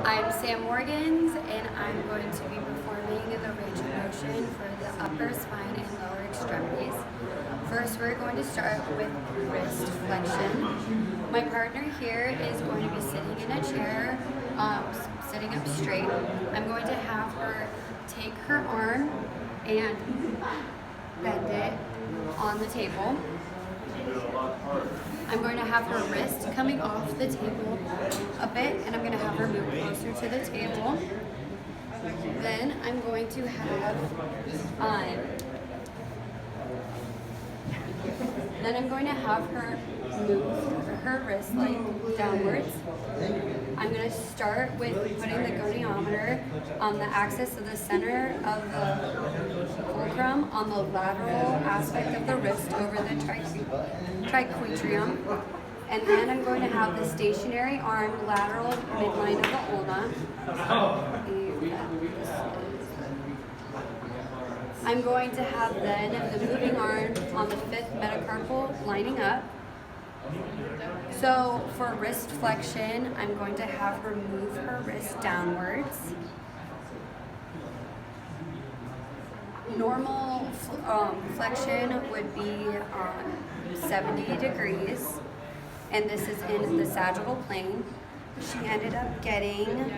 I'm Sam Morgans, and I'm going to be performing the range of motion for the upper spine and lower extremities. First, we're going to start with wrist flexion. My partner here is going to be sitting in a chair, sitting up straight. I'm going to have her take her arm and bend it on the table. I'm going to have her wrist coming off the table a bit, and I'm going to have her move closer to the table. Then I'm going to have her move her wrist like downwards. I'm going to start with putting the goniometer on the axis of the center of the fulcrum on the lateral aspect of the wrist over the triquetrium. And then I'm going to have the stationary arm lateral midline of the ulna. I'm going to have then the moving arm on the fifth metacarpal lining up. So for wrist flexion, I'm going to have her move her wrist downwards. Normal flexion would be 70 degrees, and this is in the sagittal plane. She ended up getting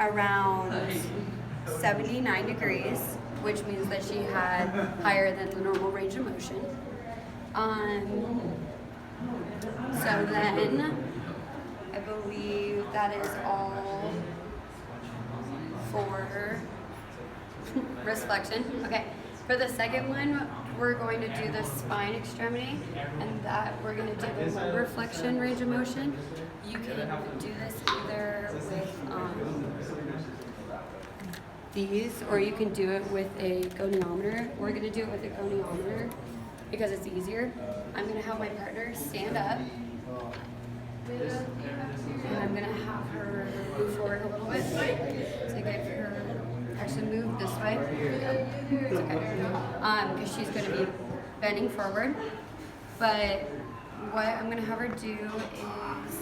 around 79 degrees, which means that she had higher than the normal range of motion. So then, I believe that is all for wrist flexion. Okay, for the second one, we're going to do the spine extremity, and that we're going to do the lumbar flexion range of motion. You can do this either with these, or you can do it with a goniometer. We're going to do it with a goniometer because it's easier. I'm going to have my partner stand up, and I'm going to have her move forward a little bit to get her, actually move this way. It's okay, because she's going to be bending forward. But what I'm going to have her do is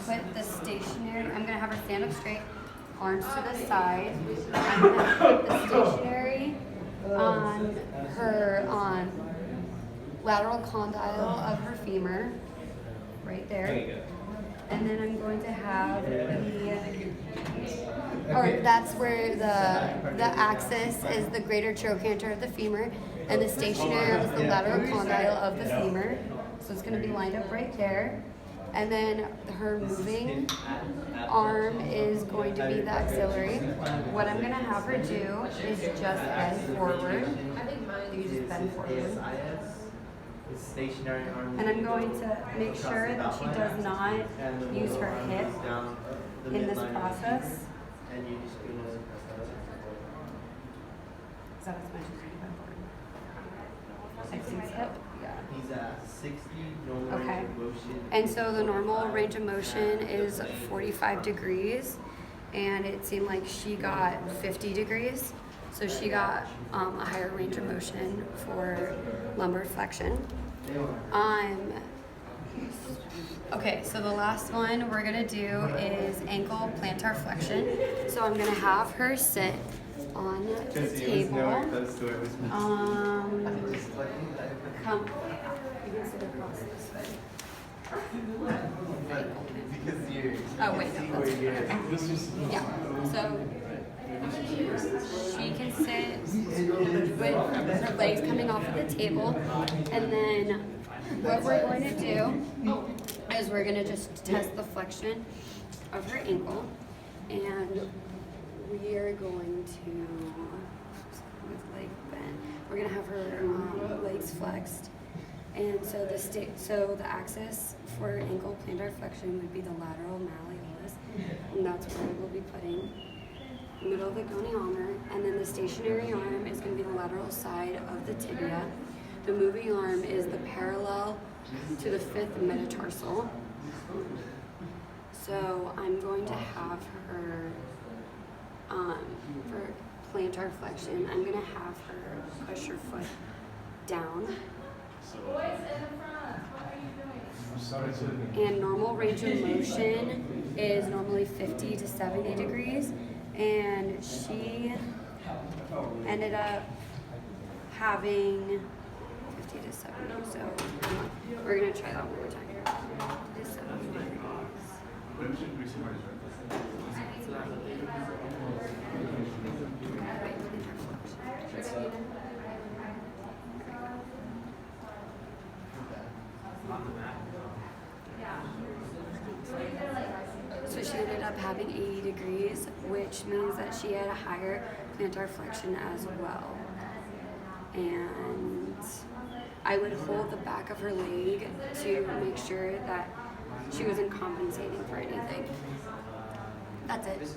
put the stationary, I'm going to have her stand up straight, arms to the side. I'm going to put the stationary on her lateral condyle of her femur, right there. And then I'm going to have that's where the axis is the greater trochanter of the femur, and the stationary arm is the lateral condyle of the femur. So it's going to be lined up right there. And then her moving arm is going to be the axillary. What I'm going to have her do is just bend forward. You just bend forward. And I'm going to make sure that she does not use her hip in this process. Is that as much as you can bend forward? I think so. Yeah. He's at 60 normal Okay. range of motion. And so the normal range of motion is 45 degrees, and it seemed like she got 50 degrees. So she got a higher range of motion for lumbar flexion. Okay, so the last one we're gonna do is ankle plantar flexion. So I'm gonna have her sit on the table. Come. You can sit across this way. Oh wait, no, that's okay. Yeah. So she can sit with her legs coming off of the table, and then what we're going to do is we're going to just test the flexion of her ankle, and we are going to, with leg bend, we're going to have her legs flexed. And so the axis for ankle plantar flexion would be the lateral malleolus, and that's where we'll be putting the middle of the goniometer. And then the stationary arm is going to be the lateral side of the tibia. The moving arm is the parallel to the fifth metatarsal. So I'm going to have her, for plantar flexion, I'm going to have her push her foot down. And normal range of motion is normally 50 to 70 degrees, and she ended up having 50 to 70. So we're gonna try that one more time. 50 to 70 degrees. So she ended up having 80 degrees, which means that she had a higher plantar flexion as well. And I would hold the back of her leg to make sure that she wasn't compensating for anything. That's it.